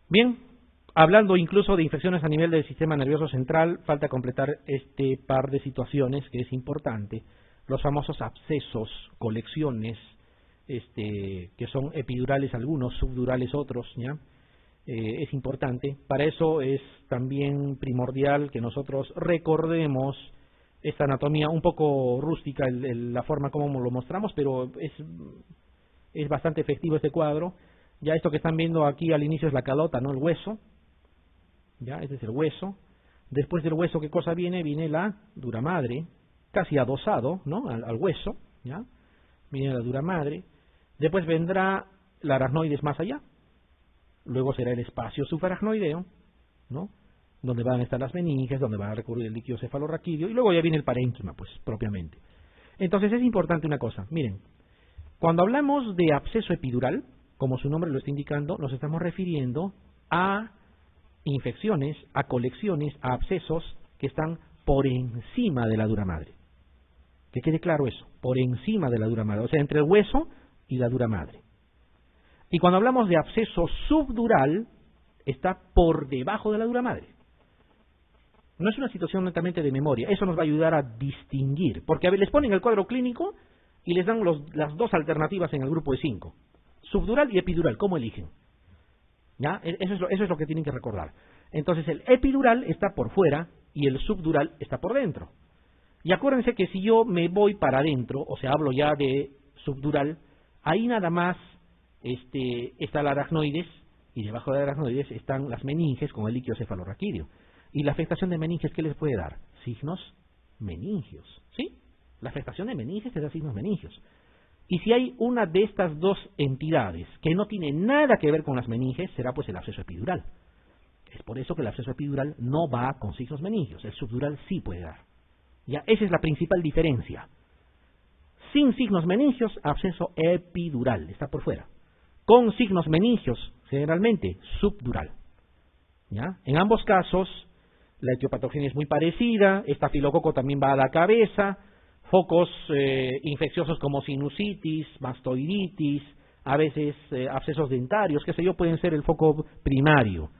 Bien, hablando incluso de infecciones a nivel del sistema nervioso central, falta completar este par de situaciones que es importante. Los famosos abscesos, colecciones, que son epidurales algunos, subdurales otros, ¿ya? Es importante. Para eso es también primordial que nosotros recordemos esta anatomía un poco rústica, la forma como lo mostramos, pero es bastante efectivo este cuadro. Ya esto que están viendo aquí al inicio es la calota, ¿no? El hueso. Ya, este es el hueso. Después del hueso, ¿qué cosa viene? Viene la dura madre, casi adosado, ¿no? Al hueso, ¿ya? Viene la dura madre. Después vendrá la aracnoides más allá. Luego será el espacio subaracnoideo, ¿no? Donde van a estar las meninges, donde va a recurrir el líquido cefalorraquídeo, y luego ya viene el parénquima, pues, propiamente. Entonces es importante una cosa, miren, cuando hablamos de absceso epidural, como su nombre lo está indicando, nos estamos refiriendo a infecciones, a colecciones, a abscesos que están por encima de la dura madre. Que quede claro eso, por encima de la dura madre, o sea, entre el hueso y la dura madre. Y cuando hablamos de absceso subdural, está por debajo de la dura madre. No es una situación netamente de memoria, eso nos va a ayudar a distinguir, porque a ver, les ponen el cuadro clínico y les dan las dos alternativas en el grupo de 5, subdural y epidural, ¿cómo eligen? ¿Ya? Eso es lo que tienen que recordar. Entonces el epidural está por fuera y el subdural está por dentro. Y acuérdense que si yo me voy para adentro, o sea, hablo ya de subdural, ahí nada más está la aracnoides, y debajo de la aracnoides están las meninges con el líquido cefalorraquídeo. Y la afectación de meninges, ¿qué les puede dar? Signos meningios, ¿sí? La afectación de meninges te da signos meningios. Y si hay una de estas dos entidades que no tiene nada que ver con las meninges, será pues el absceso epidural. Es por eso que el absceso epidural no va con signos meningios, el subdural sí puede dar. Ya, esa es la principal diferencia. Sin signos meningios, absceso epidural, está por fuera. Con signos meningios, generalmente subdural. ¿Ya? En ambos casos, la etiopatogenia es muy parecida, estafilococo también va a la cabeza, focos infecciosos como sinusitis, mastoiditis, a veces abscesos dentarios, qué sé yo, pueden ser el foco primario,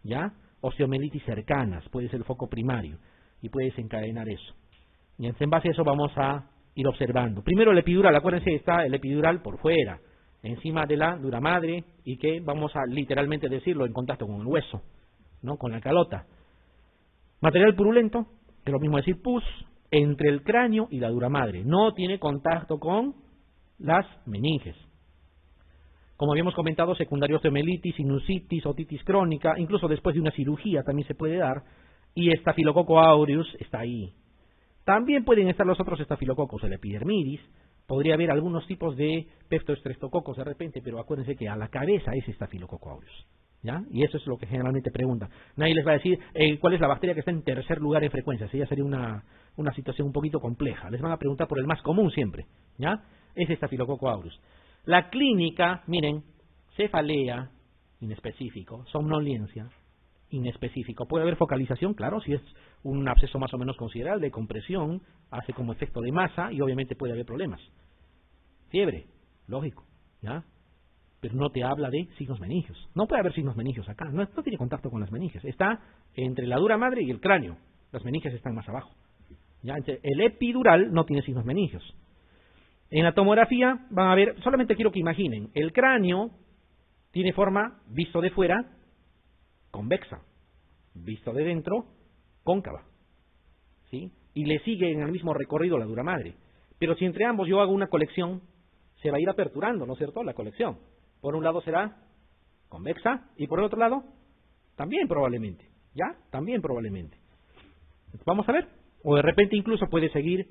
¿ya? Osteomelitis cercanas puede ser el foco primario y puede desencadenar eso. Y en base a eso vamos a ir observando. Primero el epidural, acuérdense, está el epidural por fuera, encima de la dura madre, y que vamos a literalmente decirlo en contacto con el hueso, ¿no? Con la calota. Material purulento, es lo mismo decir pus, entre el cráneo y la dura madre. No tiene contacto con las meninges. Como habíamos comentado, secundario osteomelitis, sinusitis, otitis crónica, incluso después de una cirugía también se puede dar, y Staphylococcus aureus está ahí. También pueden estar los otros estafilococos, el epidermidis, podría haber algunos tipos de peptoestreptococos de repente, pero acuérdense que a la cabeza es Staphylococcus aureus, ¿ya? Y eso es lo que generalmente preguntan. Nadie les va a decir cuál es la bacteria que está en tercer lugar en frecuencia, ya sería una situación un poquito compleja. Les van a preguntar por el más común siempre, ¿ya? Es Staphylococcus aureus. La clínica, miren, cefalea, inespecífico, somnolencia, inespecífico. Puede haber focalización, claro, si es un absceso más o menos considerable, de compresión, hace como efecto de masa y obviamente puede haber problemas. Fiebre, lógico, ¿ya? Pero no te habla de signos meningios. No puede haber signos meningios acá, no tiene contacto con las meninges. Está entre la dura madre y el cráneo. Las meninges están más abajo. ¿Ya? El epidural no tiene signos meningios. En la tomografía van a ver, solamente quiero que imaginen, el cráneo tiene forma, visto de fuera, convexa, visto de dentro, cóncava, ¿sí? Y le sigue en el mismo recorrido la dura madre. Pero si entre ambos yo hago una colección, se va a ir aperturando, ¿no es cierto?, la colección. Por un lado será convexa y por el otro lado también probablemente, ¿ya? También probablemente. Vamos a ver. O de repente incluso puede seguir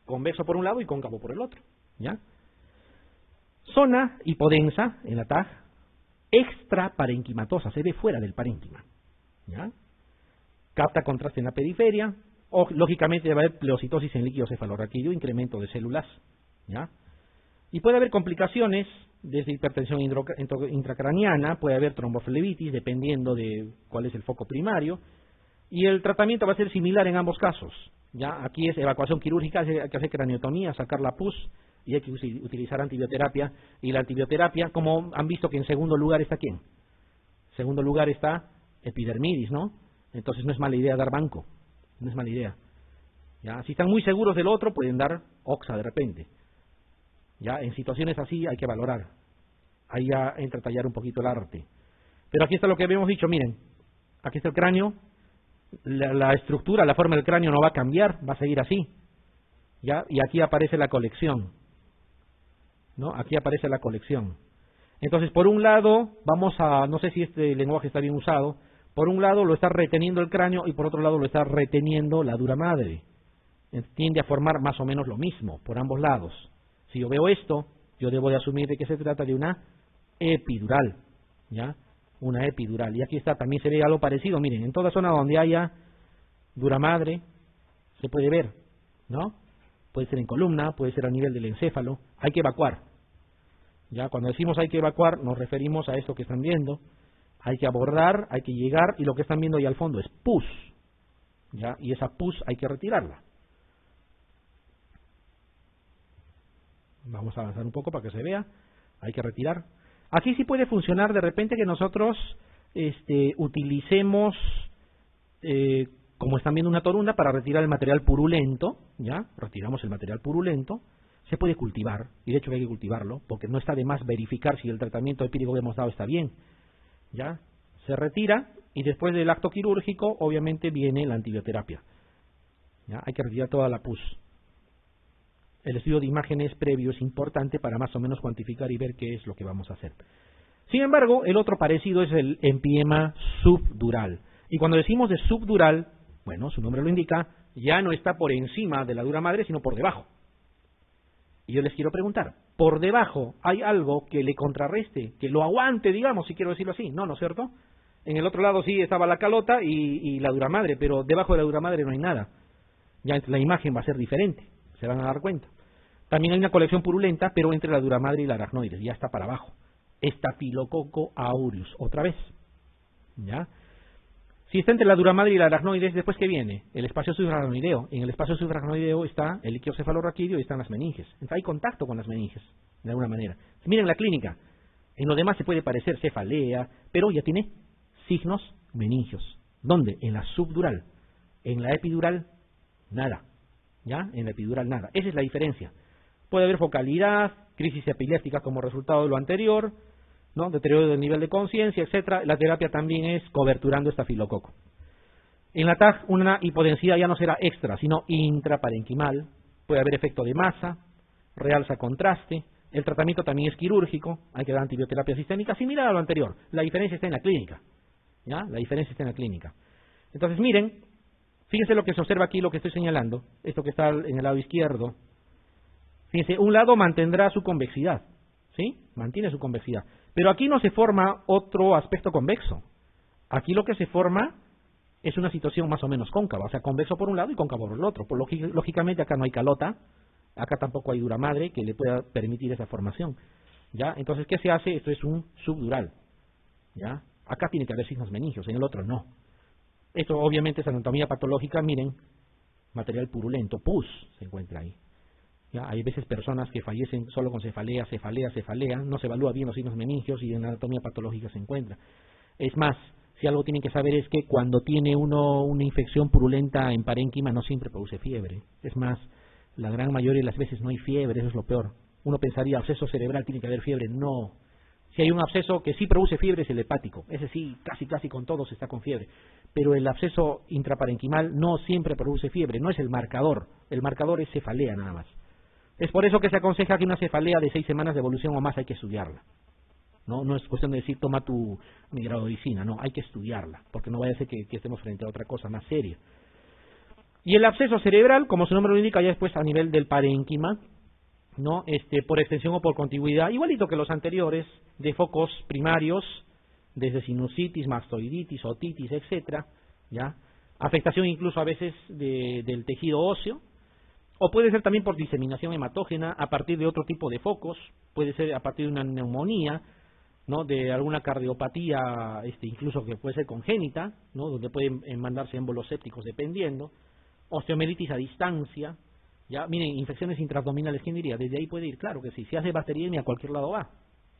convexo por un lado y cóncavo por el otro, ¿ya? Zona hipodensa en la TAG, extraparenquimatosa, se ve fuera del parénquima, ¿ya? Capta contraste en la periferia, o lógicamente va a haber pleocitosis en líquido cefalorraquídeo, incremento de células, ¿ya? Y puede haber complicaciones desde hipertensión intracraniana, puede haber tromboflebitis, dependiendo de cuál es el foco primario, y el tratamiento va a ser similar en ambos casos, ¿ya? Aquí es evacuación quirúrgica, hay que hacer craniotomía, sacar la pus, y hay que utilizar antibioterapia, y la antibioterapia, como han visto que en segundo lugar está ¿quién? segundo lugar está epidermidis, ¿no? Entonces no es mala idea dar banco, no es mala idea. ¿Ya? Si están muy seguros del otro, pueden dar oxa de repente. ¿Ya? En situaciones así hay que valorar. Ahí ya entra a tallar un poquito el arte. Pero aquí está lo que habíamos dicho, miren. Aquí está el cráneo. La estructura, la forma del cráneo no va a cambiar, va a seguir así. ¿Ya? Y aquí aparece la colección. ¿No? Aquí aparece la colección. Entonces, por un lado, vamos a, no sé si este lenguaje está bien usado, por un lado lo está reteniendo el cráneo y por otro lado lo está reteniendo la dura madre. Tiende a formar más o menos lo mismo, por ambos lados. Si yo veo esto, yo debo de asumir de que se trata de una epidural, ¿ya? Una epidural. Y aquí está, también se ve algo parecido, miren, en toda zona donde haya dura madre, se puede ver, ¿no? Puede ser en columna, puede ser a nivel del encéfalo, hay que evacuar. Ya, cuando decimos hay que evacuar, nos referimos a esto que están viendo, hay que abordar, hay que llegar, y lo que están viendo ahí al fondo es pus, ¿ya? Y esa pus hay que retirarla. Vamos a avanzar un poco para que se vea. Hay que retirar. Aquí sí puede funcionar de repente que nosotros utilicemos, como están viendo, una torunda para retirar el material purulento. ¿Ya? Retiramos el material purulento. Se puede cultivar, y de hecho hay que cultivarlo, porque no está de más verificar si el tratamiento empírico que hemos dado está bien. ¿Ya? Se retira, y después del acto quirúrgico, obviamente viene la antibioterapia. ¿Ya? Hay que retirar toda la pus. El estudio de imágenes previo es importante para más o menos cuantificar y ver qué es lo que vamos a hacer. Sin embargo, el otro parecido es el empiema subdural. Y cuando decimos de subdural, bueno, su nombre lo indica, ya no está por encima de la dura madre, sino por debajo. Y yo les quiero preguntar, ¿por debajo hay algo que le contrarreste, que lo aguante, digamos, si quiero decirlo así? No, ¿no es cierto? En el otro lado sí estaba la calota y la dura madre, pero debajo de la dura madre no hay nada. Ya la imagen va a ser diferente, se van a dar cuenta. También hay una colección purulenta, pero entre la dura madre y la aracnoides, ya está para abajo. Estafilococo aureus, otra vez. ¿Ya? Si está entre la dura madre y la aracnoides, ¿después qué viene? El espacio subaracnoideo. En el espacio subaracnoideo está el líquido cefalorraquídeo y están las meninges. Entonces hay contacto con las meninges, de alguna manera. Miren la clínica. En lo demás se puede parecer cefalea, pero ya tiene signos meningios. ¿Dónde? En la subdural. En la epidural, nada. ¿Ya? En la epidural, nada. Esa es la diferencia. Puede haber focalidad, crisis epiléptica como resultado de lo anterior, ¿no? Deterioro del nivel de conciencia, etcétera. La terapia también es coberturando estafilococo. En la TAG, una hipodensidad ya no será extra, sino intraparenquimal. Puede haber efecto de masa, realza contraste. El tratamiento también es quirúrgico, hay que dar antibioterapia sistémica, similar a lo anterior. La diferencia está en la clínica. ¿Ya? La diferencia está en la clínica. Entonces, miren, fíjense lo que se observa aquí, lo que estoy señalando, esto que está en el lado izquierdo. Fíjense, un lado mantendrá su convexidad, ¿sí? Mantiene su convexidad. Pero aquí no se forma otro aspecto convexo. Aquí lo que se forma es una situación más o menos cóncava, o sea, convexo por un lado y cóncavo por el otro. Lógicamente acá no hay calota, acá tampoco hay dura madre que le pueda permitir esa formación. ¿Ya? Entonces, ¿qué se hace? Esto es un subdural. ¿Ya? Acá tiene que haber signos meningios, en el otro no. Esto obviamente es anatomía patológica, miren, material purulento, pus se encuentra ahí. ¿Ya? Hay veces personas que fallecen solo con cefalea, no se evalúa bien los signos meningios y en la anatomía patológica se encuentra. Es más, si algo tienen que saber es que cuando tiene uno una infección purulenta en parénquima no siempre produce fiebre. Es más, la gran mayoría de las veces no hay fiebre, eso es lo peor. Uno pensaría, absceso cerebral, tiene que haber fiebre. No. Si hay un absceso que sí produce fiebre es el hepático. Ese sí, casi con todos está con fiebre. Pero el absceso intraparenquimal no siempre produce fiebre, no es el marcador. El marcador es cefalea nada más. Es por eso que se aconseja que una cefalea de 6 semanas de evolución o más hay que estudiarla. No es cuestión de decir toma tu migradoricina, no, hay que estudiarla, porque no vaya a ser que estemos frente a otra cosa más seria. Y el absceso cerebral, como su nombre lo indica, ya después a nivel del parénquima, ¿no? Por extensión o por contigüidad, igualito que los anteriores, de focos primarios, desde sinusitis, mastoiditis, otitis, etcétera, ¿ya? Afectación incluso a veces del tejido óseo, o puede ser también por diseminación hematógena a partir de otro tipo de focos, puede ser a partir de una neumonía, ¿no? De alguna cardiopatía, incluso que puede ser congénita, ¿no? Donde pueden mandarse émbolos sépticos dependiendo, osteomielitis a distancia, ya, miren, infecciones intraabdominales, ¿quién diría? Desde ahí puede ir, claro que sí, si hace bacteriemia a cualquier lado va,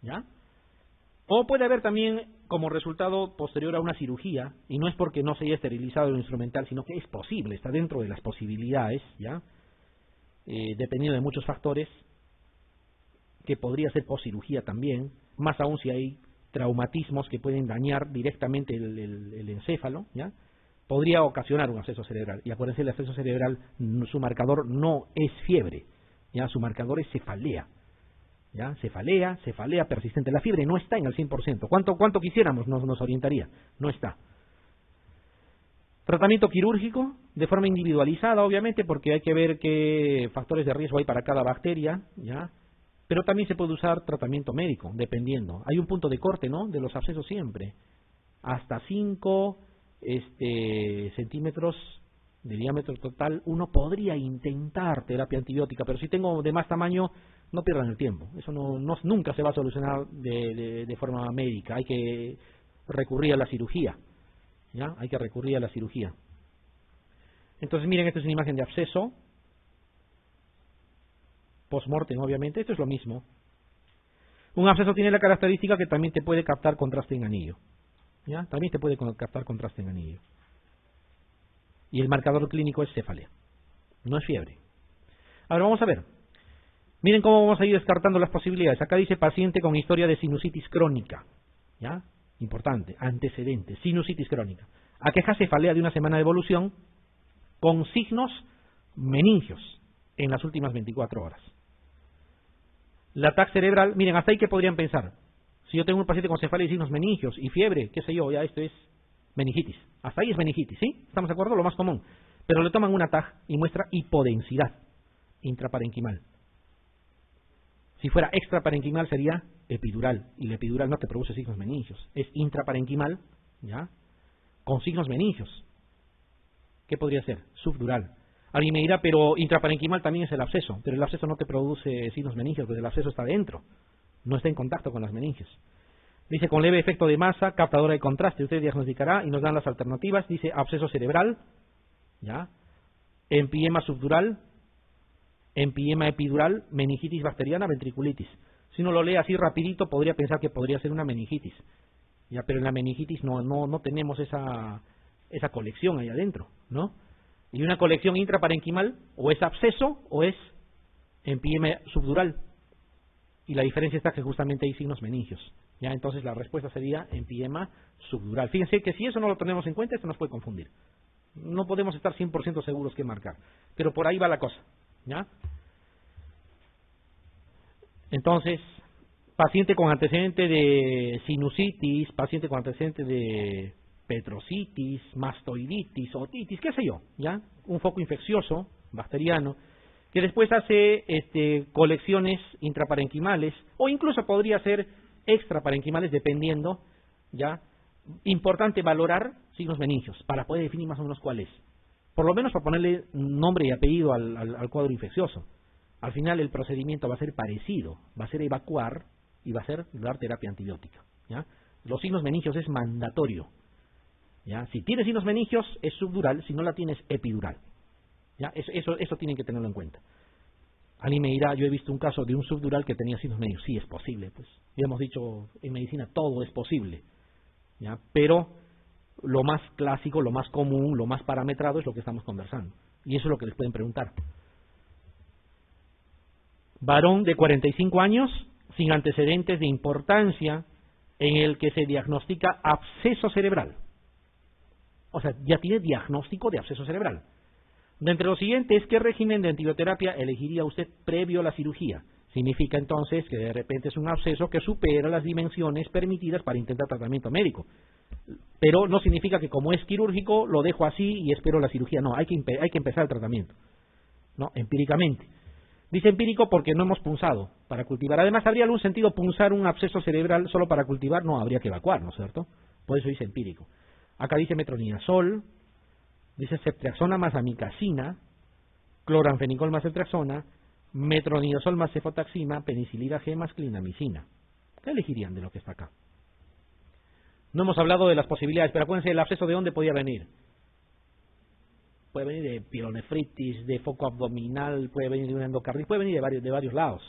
¿ya? O puede haber también como resultado posterior a una cirugía, y no es porque no se haya esterilizado el instrumental, sino que es posible, está dentro de las posibilidades, ¿ya? Dependiendo de muchos factores, que podría ser poscirugía también, más aún si hay traumatismos que pueden dañar directamente el encéfalo, ¿ya? Podría ocasionar un absceso cerebral. Y acuérdense, el absceso cerebral, su marcador no es fiebre, ¿ya? Su marcador es cefalea, ¿ya? Cefalea persistente. La fiebre no está en el 100%. ¿Cuánto quisiéramos nos orientaría? No está. Tratamiento quirúrgico, de forma individualizada, obviamente, porque hay que ver qué factores de riesgo hay para cada bacteria, ¿ya? Pero también se puede usar tratamiento médico, dependiendo. Hay un punto de corte, ¿no?, de los abscesos siempre. Hasta 5 centímetros de diámetro total, uno podría intentar terapia antibiótica, pero si tengo de más tamaño, no pierdan el tiempo. Eso nunca se va a solucionar de forma médica. Hay que recurrir a la cirugía, ¿ya? Hay que recurrir a la cirugía. Entonces, miren, esta es una imagen de absceso. Post-mortem, obviamente, esto es lo mismo. Un absceso tiene la característica que también te puede captar contraste en anillo, ¿ya? También te puede captar contraste en anillo. Y el marcador clínico es cefalea, no es fiebre. Ahora vamos a ver. Miren cómo vamos a ir descartando las posibilidades. Acá dice paciente con historia de sinusitis crónica, ¿ya? Importante, antecedentes, sinusitis crónica. Aqueja cefalea de una semana de evolución con signos meningios en las últimas 24 horas. La TAC cerebral, miren, hasta ahí que podrían pensar. Si yo tengo un paciente con cefalea y signos meningios y fiebre, qué sé yo, ya esto es meningitis. Hasta ahí es meningitis, ¿sí? ¿Estamos de acuerdo? Lo más común. Pero le toman una TAC y muestra hipodensidad intraparenquimal. Si fuera extraparenquimal sería epidural, y la epidural no te produce signos meningios. Es intraparenquimal, ¿ya?, con signos meningios. ¿Qué podría ser? Subdural. Alguien me dirá, pero intraparenquimal también es el absceso, pero el absceso no te produce signos meningios, porque el absceso está dentro, no está en contacto con las meningios. Dice, con leve efecto de masa, captadora de contraste, usted diagnosticará y nos dan las alternativas. Dice, absceso cerebral, ¿ya?, empiema subdural, empiema epidural, meningitis bacteriana, ventriculitis. Si uno lo lee así rapidito, podría pensar que podría ser una meningitis, ya, pero en la meningitis no tenemos esa colección ahí adentro, ¿no? Y una colección intraparenquimal o es absceso o es empiema subdural. Y la diferencia está que justamente hay signos meningios, ¿ya? Entonces la respuesta sería empiema subdural. Fíjense que si eso no lo tenemos en cuenta, esto nos puede confundir. No podemos estar 100% seguros qué marcar, pero por ahí va la cosa, ¿ya? Entonces, paciente con antecedente de sinusitis, paciente con antecedente de petrocitis, mastoiditis, otitis, qué sé yo, ¿ya? Un foco infeccioso, bacteriano, que después hace colecciones intraparenquimales, o incluso podría ser extraparenquimales, dependiendo, ¿ya? Importante valorar signos meningios, para poder definir más o menos cuál es. Por lo menos para ponerle nombre y apellido al cuadro infeccioso. Al final el procedimiento va a ser parecido, va a ser evacuar y va a ser dar terapia antibiótica, ¿ya? Los signos meningios es mandatorio, ¿ya? Si tienes signos meningios es subdural, si no la tienes epidural, ¿ya? Eso tienen que tenerlo en cuenta. Alguien me dirá, yo he visto un caso de un subdural que tenía signos meningios. Sí, es posible, pues. Ya hemos dicho, en medicina todo es posible, ¿ya? Pero lo más clásico, lo más común, lo más parametrado es lo que estamos conversando. Y eso es lo que les pueden preguntar. Varón de 45 años, sin antecedentes de importancia, en el que se diagnostica absceso cerebral. O sea, ya tiene diagnóstico de absceso cerebral. De entre los siguientes, ¿qué régimen de antibioterapia elegiría usted previo a la cirugía? Significa entonces que de repente es un absceso que supera las dimensiones permitidas para intentar tratamiento médico. Pero no significa que como es quirúrgico lo dejo así y espero la cirugía. No, hay que empezar el tratamiento, ¿no? Empíricamente. Dice empírico porque no hemos punzado para cultivar. Además, ¿habría algún sentido punzar un absceso cerebral solo para cultivar? No, habría que evacuar, ¿no es cierto? Por eso dice empírico. Acá dice metronidazol, dice ceftriaxona más amicacina, cloranfenicol más ceftriaxona, metronidazol más cefotaxima, penicilina G más clindamicina. ¿Qué elegirían de lo que está acá? No hemos hablado de las posibilidades, pero acuérdense, ¿el absceso de dónde podía venir? Puede venir de pielonefritis, de foco abdominal, puede venir de una endocarditis, puede venir de varios lados.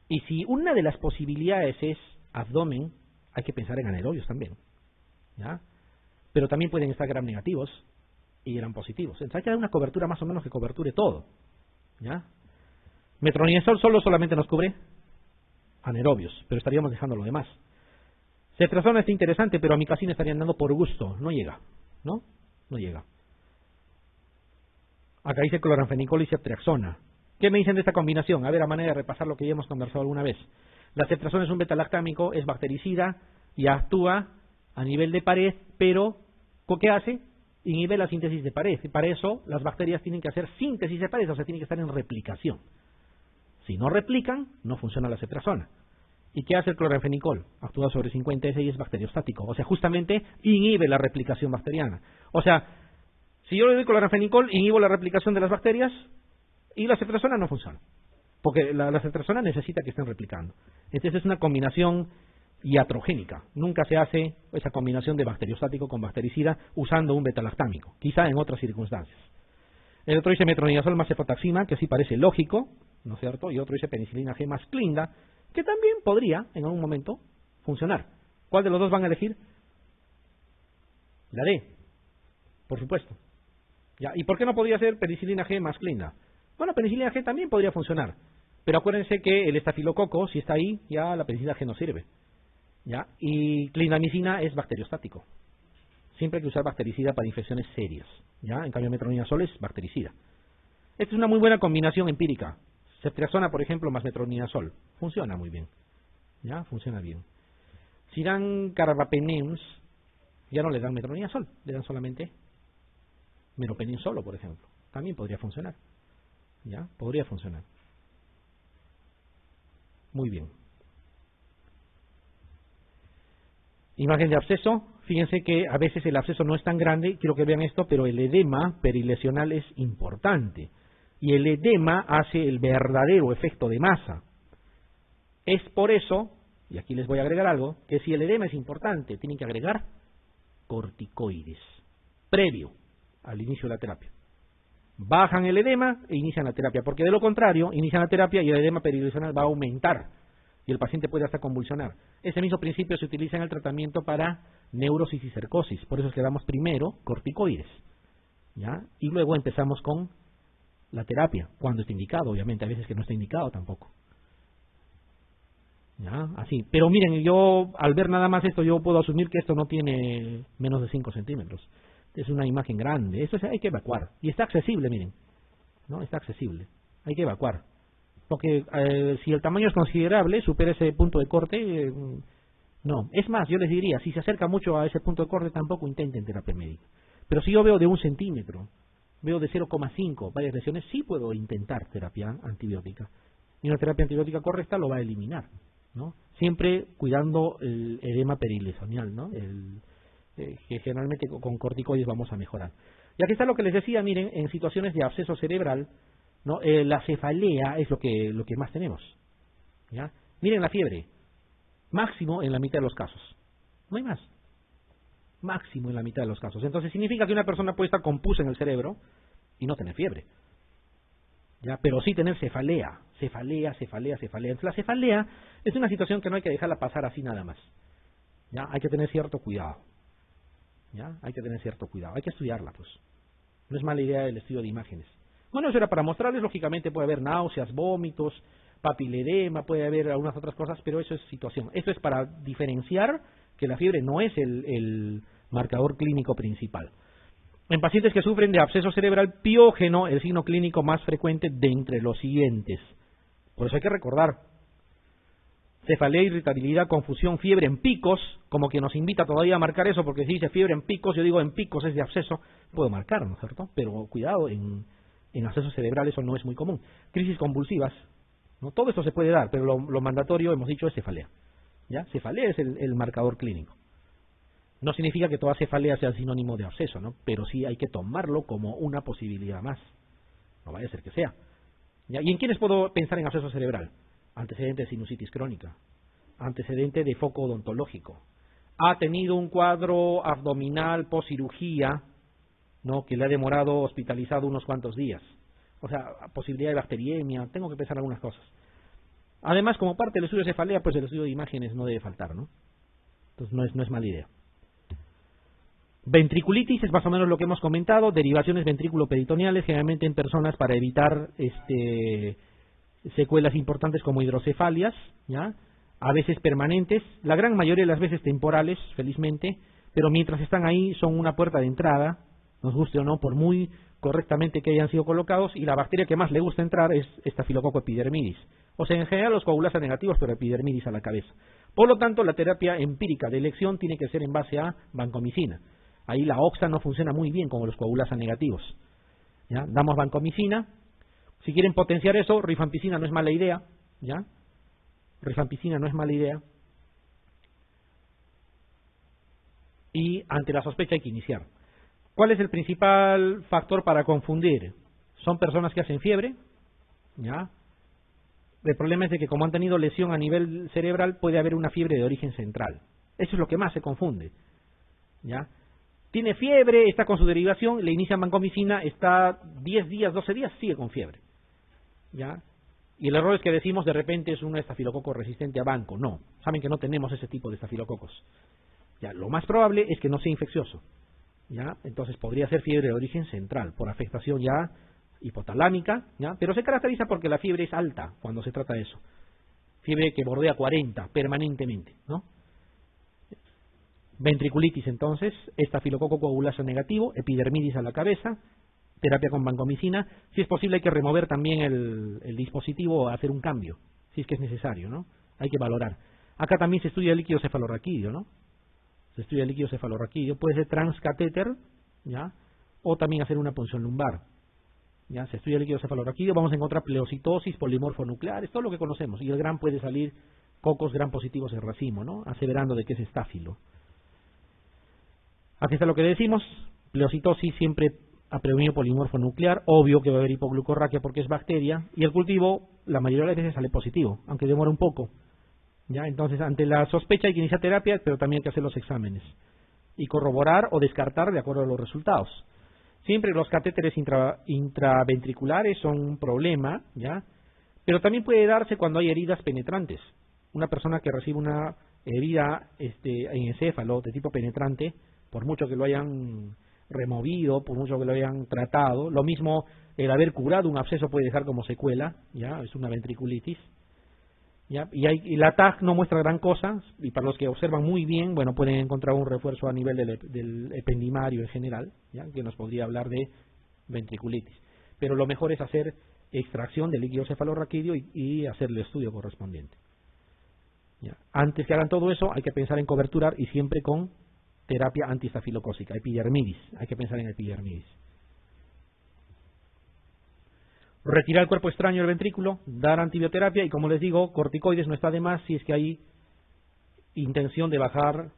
Y si una de las posibilidades es abdomen, hay que pensar en anaerobios también, ¿ya? Pero también pueden estar gram negativos y gram positivos. Entonces hay que dar una cobertura más o menos que coberture todo, ¿ya? Metronidazol solamente nos cubre anaerobios, pero estaríamos dejando lo demás. Ceftriaxona está interesante, pero amicacina estarían dando por gusto, no llega, ¿no? No llega. Acá dice cloranfenicol y ceftriaxona. ¿Qué me dicen de esta combinación? A ver, a manera de repasar lo que ya hemos conversado alguna vez. La ceftriaxona es un beta-lactámico, es bactericida y actúa a nivel de pared, pero ¿qué hace? Inhibe la síntesis de pared. Y para eso las bacterias tienen que hacer síntesis de pared, o sea, tienen que estar en replicación. Si no replican, no funciona la ceftriaxona. ¿Y qué hace el cloranfenicol? Actúa sobre 50S y es bacteriostático. O sea, justamente inhibe la replicación bacteriana. O sea, si yo le doy cloranfenicol, inhibo la replicación de las bacterias y la ceftriaxona no funciona. Porque la ceftriaxona necesita que estén replicando. Entonces es una combinación iatrogénica. Nunca se hace esa combinación de bacteriostático con bactericida usando un beta-lactámico. Quizá en otras circunstancias. El otro dice metronidazol más cefotaxima, que sí parece lógico, ¿no es cierto? Y otro dice penicilina G más clinda, que también podría en algún momento funcionar. ¿Cuál de los dos van a elegir? La D, por supuesto. ¿Ya? ¿Y por qué no podría ser penicilina G más clinda? Bueno, penicilina G también podría funcionar, pero acuérdense que el estafilococo, si está ahí, ya la penicilina G no sirve. ¿Ya? Y clindamicina es bacteriostático. Siempre hay que usar bactericida para infecciones serias. ¿Ya? En cambio, metronidazol es bactericida. Esta es una muy buena combinación empírica. Ceftriaxona, por ejemplo, más metronidazol. Funciona muy bien. ¿Ya? Funciona bien. Si dan carbapenems, ya no le dan metronidazol, le dan solamente meropenem solo, por ejemplo. También podría funcionar. ¿Ya? Podría funcionar. Muy bien. Imagen de absceso. Fíjense que a veces el absceso no es tan grande, quiero que vean esto, pero el edema perilesional es importante. Y el edema hace el verdadero efecto de masa. Es por eso, y aquí les voy a agregar algo, que si el edema es importante, tienen que agregar corticoides, previo al inicio de la terapia. Bajan el edema e inician la terapia, porque de lo contrario, inician la terapia y el edema perilesional va a aumentar y el paciente puede hasta convulsionar. Ese mismo principio se utiliza en el tratamiento para neurosis y cercosis, por eso es que damos primero corticoides, ¿ya? Y luego empezamos con la terapia, cuando está indicado, obviamente, a veces que no está indicado tampoco. ¿Ya? Así. Pero miren, yo al ver nada más esto, yo puedo asumir que esto no tiene menos de 5 centímetros. Es una imagen grande, eso hay que evacuar. Y está accesible, miren, ¿no? Está accesible, hay que evacuar. Porque si el tamaño es considerable, supera ese punto de corte, no. Es más, yo les diría, si se acerca mucho a ese punto de corte, tampoco intenten terapia médica. Pero si yo veo de 1 centímetro, veo de 0,5, varias lesiones, sí puedo intentar terapia antibiótica. Y una terapia antibiótica correcta lo va a eliminar, ¿no? Siempre cuidando el edema perilesional, ¿no? Que generalmente con corticoides vamos a mejorar. Y aquí está lo que les decía, miren, en situaciones de absceso cerebral, ¿no? La cefalea es lo que más tenemos, ¿ya? Miren la fiebre, máximo en la mitad de los casos, no hay más, máximo en la mitad de los casos. Entonces significa que una persona puede estar con pus en el cerebro y no tener fiebre, ¿ya? Pero sí tener cefalea. Entonces, la cefalea es una situación que no hay que dejarla pasar así nada más, ¿ya? Hay que tener cierto cuidado, ¿ya? Hay que tener cierto cuidado, hay que estudiarla, pues. No es mala idea el estudio de imágenes. Bueno, eso era para mostrarles, lógicamente puede haber náuseas, vómitos, papiledema, puede haber algunas otras cosas, pero eso es situación. Esto es para diferenciar que la fiebre no es el marcador clínico principal. En pacientes que sufren de absceso cerebral piógeno, el signo clínico más frecuente de entre los siguientes. Por eso hay que recordar: cefalea, irritabilidad, confusión, fiebre en picos, como que nos invita todavía a marcar eso, porque si dice fiebre en picos, yo digo en picos es de absceso, puedo marcar, ¿no es cierto? Pero cuidado, en absceso cerebral eso no es muy común. Crisis convulsivas, ¿no? Todo esto se puede dar, pero lo mandatorio, hemos dicho, es cefalea, ¿ya? Cefalea es el marcador clínico. No significa que toda cefalea sea sinónimo de absceso, ¿no? Pero sí hay que tomarlo como una posibilidad más. No vaya a ser que sea, ¿ya? ¿Y en quiénes puedo pensar en absceso cerebral? Antecedente de sinusitis crónica, antecedente de foco odontológico, ha tenido un cuadro abdominal post cirugía, ¿no? Que le ha demorado hospitalizado unos cuantos días, o sea, posibilidad de bacteriemia, tengo que pensar algunas cosas. Además, como parte del estudio de cefalea, pues el estudio de imágenes no debe faltar, ¿no? Entonces no es mala idea. Ventriculitis es más o menos lo que hemos comentado, derivaciones ventrículo-peritoneales, generalmente en personas para evitar secuelas importantes como hidrocefalias, ¿ya? A veces permanentes, la gran mayoría de las veces temporales, felizmente, pero mientras están ahí son una puerta de entrada, nos guste o no, por muy correctamente que hayan sido colocados, y la bacteria que más le gusta entrar es Staphylococcus epidermidis. O sea, en general los coagulasa negativos, pero epidermidis a la cabeza. Por lo tanto, la terapia empírica de elección tiene que ser en base a vancomicina. Ahí la oxa no funciona muy bien con los coagulasa negativos. ¿Ya? Damos vancomicina. Si quieren potenciar eso, rifampicina no es mala idea. ¿Ya? Rifampicina no es mala idea. Y ante la sospecha hay que iniciar. ¿Cuál es el principal factor para confundir? Son personas que hacen fiebre. ¿Ya? El problema es de que como han tenido lesión a nivel cerebral, puede haber una fiebre de origen central. Eso es lo que más se confunde. ¿Ya? Tiene fiebre, está con su derivación, le inician vancomicina, está 10 días, 12 días, sigue con fiebre. ¿Ya? Y el error es que decimos de repente es un estafilococo resistente a banco. No, saben que no tenemos ese tipo de estafilococos. ¿Ya? Lo más probable es que no sea infeccioso. ¿Ya? Entonces podría ser fiebre de origen central, por afectación ya hipotalámica, ¿ya? Pero se caracteriza porque la fiebre es alta cuando se trata de eso. Fiebre que bordea 40 permanentemente, ¿no? Ventriculitis entonces, estafilococo coagulasa negativo, epidermidis a la cabeza, terapia con vancomicina. Si es posible hay que remover también el dispositivo o hacer un cambio, si es que es necesario, ¿no? Hay que valorar. Acá también se estudia el líquido cefalorraquídeo, ¿no? Se estudia el líquido cefalorraquídeo, puede ser transcatéter, ¿ya? O también hacer una punción lumbar. ¿Ya? Se estudia el líquido cefalorraquídeo, vamos a encontrar pleocitosis, polimorfo nucleares, todo lo que conocemos. Y el gran puede salir cocos gran positivos en racimo, ¿no? Aseverando de que es estáfilo. Aquí está lo que decimos, pleocitosis siempre a predominio polimorfo nuclear, obvio que va a haber hipoglucorraquia porque es bacteria, y el cultivo la mayoría de las veces sale positivo, aunque demora un poco. ¿Ya? Entonces, ante la sospecha hay que iniciar terapia, pero también hay que hacer los exámenes y corroborar o descartar de acuerdo a los resultados. Siempre los catéteres intraventriculares son un problema, ¿ya? Pero también puede darse cuando hay heridas penetrantes. Una persona que recibe una herida en encéfalo de tipo penetrante, por mucho que lo hayan removido, por mucho que lo hayan tratado, lo mismo el haber curado un absceso puede dejar como secuela, ¿ya? Es una ventriculitis. ¿Ya? Y la TAG no muestra gran cosa, y para los que observan muy bien, bueno, pueden encontrar un refuerzo a nivel del ependimario en general, ¿ya? Que nos podría hablar de ventriculitis. Pero lo mejor es hacer extracción del líquido cefalorraquídeo y hacer el estudio correspondiente. ¿Ya? Antes que hagan todo eso, hay que pensar en coberturar y siempre con terapia antiestafilocócica, epidermidis, hay que pensar en epidermidis. Retirar el cuerpo extraño del ventrículo, dar antibioterapia y, como les digo, corticoides no está de más si es que hay intención de bajar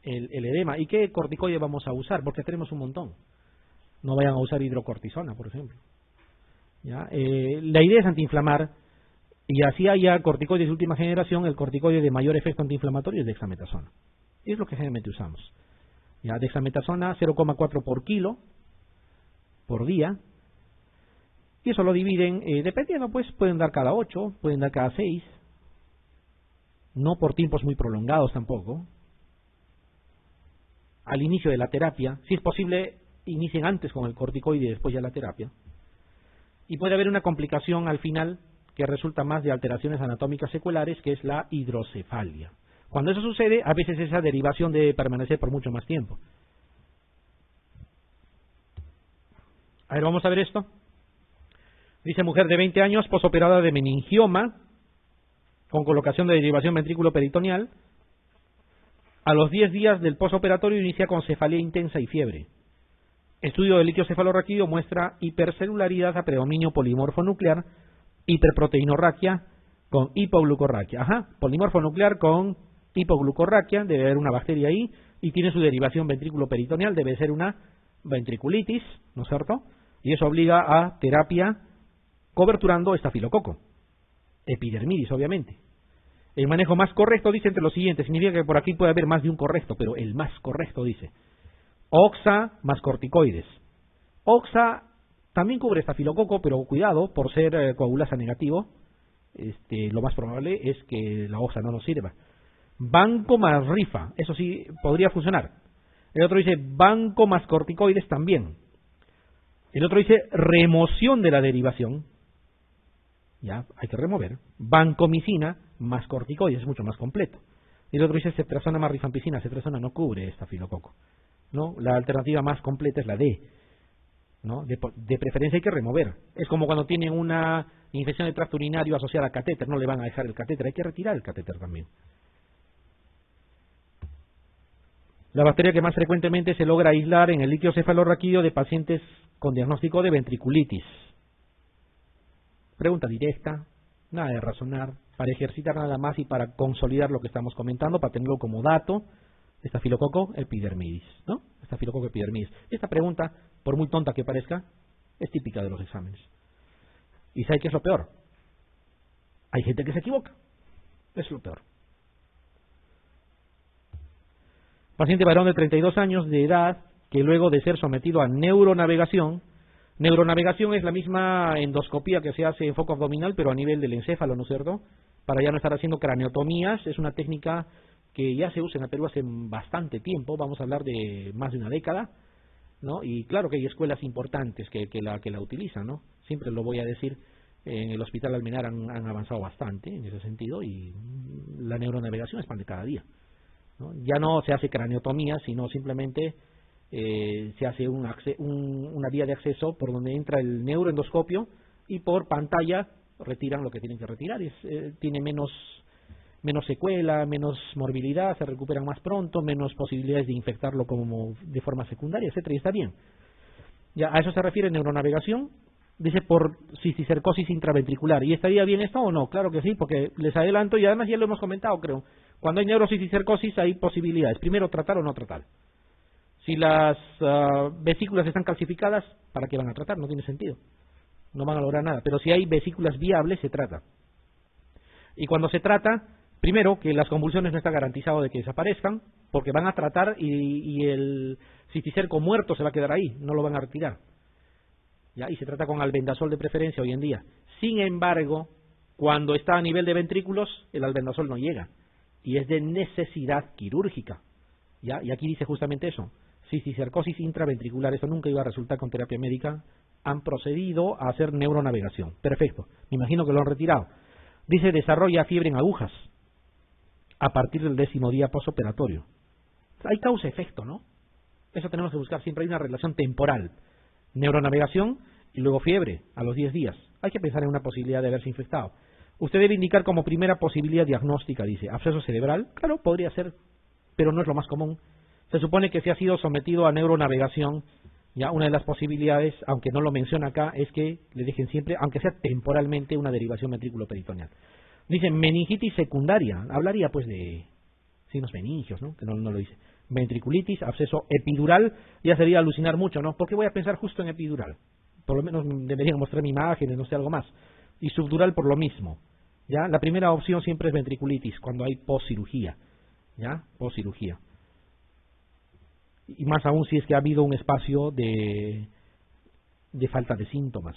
el edema. ¿Y qué corticoide vamos a usar? Porque tenemos un montón. No vayan a usar hidrocortisona, por ejemplo. ¿Ya? La idea es antiinflamar, y así haya corticoides de última generación, el corticoide de mayor efecto antiinflamatorio es dexametasona. Es lo que generalmente usamos. ¿Ya? Dexametasona 0,4 por kilo por día. Y eso lo dividen, dependiendo, pues pueden dar cada 8, pueden dar cada 6, no por tiempos muy prolongados tampoco. Al inicio de la terapia, si es posible, inicien antes con el corticoide y después ya la terapia. Y puede haber una complicación al final que resulta más de alteraciones anatómicas seculares, que es la hidrocefalia. Cuando eso sucede, a veces esa derivación debe permanecer por mucho más tiempo. A ver, vamos a ver esto. Dice: mujer de 20 años, posoperada de meningioma, con colocación de derivación ventrículo-peritoneal. A los 10 días del posoperatorio inicia con cefalea intensa y fiebre. Estudio del líquido cefalorraquídeo muestra hipercelularidad a predominio polimorfo nuclear, hiperproteinorraquia con hipoglucorraquia. Polimorfo nuclear con hipoglucorraquia, debe haber una bacteria ahí, y tiene su derivación ventrículo-peritoneal, debe ser una ventriculitis, ¿no es cierto? Y eso obliga a terapia coberturando estafilococo, epidermidis obviamente. El manejo más correcto, dice, entre los siguientes, significa que por aquí puede haber más de un correcto, pero el más correcto dice: oxa más corticoides. Oxa también cubre estafilococo, pero cuidado, por ser coagulasa negativo, lo más probable es que la oxa no nos sirva. banco más rifa, eso sí podría funcionar. El otro dice banco más corticoides también. El otro dice remoción de la derivación, ya hay que remover. Vancomicina más corticoides, es mucho más completo. Y el otro dice ceftriaxona más rifampicina, ceftriaxona no cubre estafilococo, ¿no? La alternativa más completa es la D, ¿no? De preferencia hay que remover. Es como cuando tienen una infección de tracto urinario asociada a catéter, no le van a dejar el catéter, hay que retirar el catéter también. La bacteria que más frecuentemente se logra aislar en el líquido cefalorraquídeo de pacientes con diagnóstico de ventriculitis. Pregunta directa, nada de razonar, para ejercitar nada más y para consolidar lo que estamos comentando, para tenerlo como dato. Estafilococo epidermidis, ¿no? Estafilococo epidermidis. Esta pregunta, por muy tonta que parezca, es típica de los exámenes. ¿Y sabe qué es lo peor? Hay gente que se equivoca. Es lo peor. Paciente varón de 32 años de edad que luego de ser sometido a neuronavegación es la misma endoscopía que se hace en foco abdominal, pero a nivel del encéfalo, ¿no es cierto? Para ya no estar haciendo craneotomías, es una técnica que ya se usa en el Perú hace bastante tiempo, vamos a hablar de más de una década, ¿no? Y claro que hay escuelas importantes que la utilizan, ¿no? Siempre lo voy a decir, en el Hospital Almenar han avanzado bastante en ese sentido y la neuronavegación es pan de cada día, ¿no? Ya no se hace craneotomía, sino simplemente se hace una vía de acceso por donde entra el neuroendoscopio y por pantalla retiran lo que tienen que retirar. Tiene menos secuela, menos morbilidad, se recuperan más pronto, menos posibilidades de infectarlo como de forma secundaria, etcétera, y está bien. Ya a eso se refiere neuronavegación. Dice por cisticercosis intraventricular. ¿Y estaría bien esto o no? Claro que sí, porque les adelanto y además ya lo hemos comentado, creo. Cuando hay neurocisticercosis hay posibilidades. Primero, tratar o no tratar. Si las vesículas están calcificadas, ¿para qué van a tratar? No tiene sentido. No van a lograr nada. Pero si hay vesículas viables, se trata. Y cuando se trata, primero, que las convulsiones no está garantizado de que desaparezcan, porque van a tratar y el cisticerco muerto se va a quedar ahí, no lo van a retirar. ¿Ya? Y se trata con albendazol de preferencia hoy en día. Sin embargo, cuando está a nivel de ventrículos, el albendazol no llega. Y es de necesidad quirúrgica. ¿Ya? Y aquí dice justamente eso. Cisticercosis intraventricular, eso nunca iba a resultar con terapia médica. Han procedido a hacer neuronavegación. Perfecto. Me imagino que lo han retirado. Dice, desarrolla fiebre en agujas a partir del 10º día posoperatorio. Hay causa-efecto, ¿no? Eso tenemos que buscar. Siempre hay una relación temporal. Neuronavegación y luego fiebre a los 10 días. Hay que pensar en una posibilidad de haberse infectado. Usted debe indicar como primera posibilidad diagnóstica, dice, absceso cerebral. Claro, podría ser, pero no es lo más común. Se supone que si ha sido sometido a neuronavegación, ya una de las posibilidades, aunque no lo menciona acá, es que le dejen siempre, aunque sea temporalmente, una derivación ventrículo-peritoneal. Dice meningitis secundaria. Hablaría pues de signos meningios, ¿no? Que no lo dice. Ventriculitis, absceso epidural, ya sería alucinar mucho, ¿no? ¿Por qué voy a pensar justo en epidural? Por lo menos deberían mostrarme imágenes, no sé, algo más. Y subdural por lo mismo. ¿Ya? La primera opción siempre es ventriculitis, cuando hay poscirugía. ¿Ya? Poscirugía. Y más aún si es que ha habido un espacio de falta de síntomas.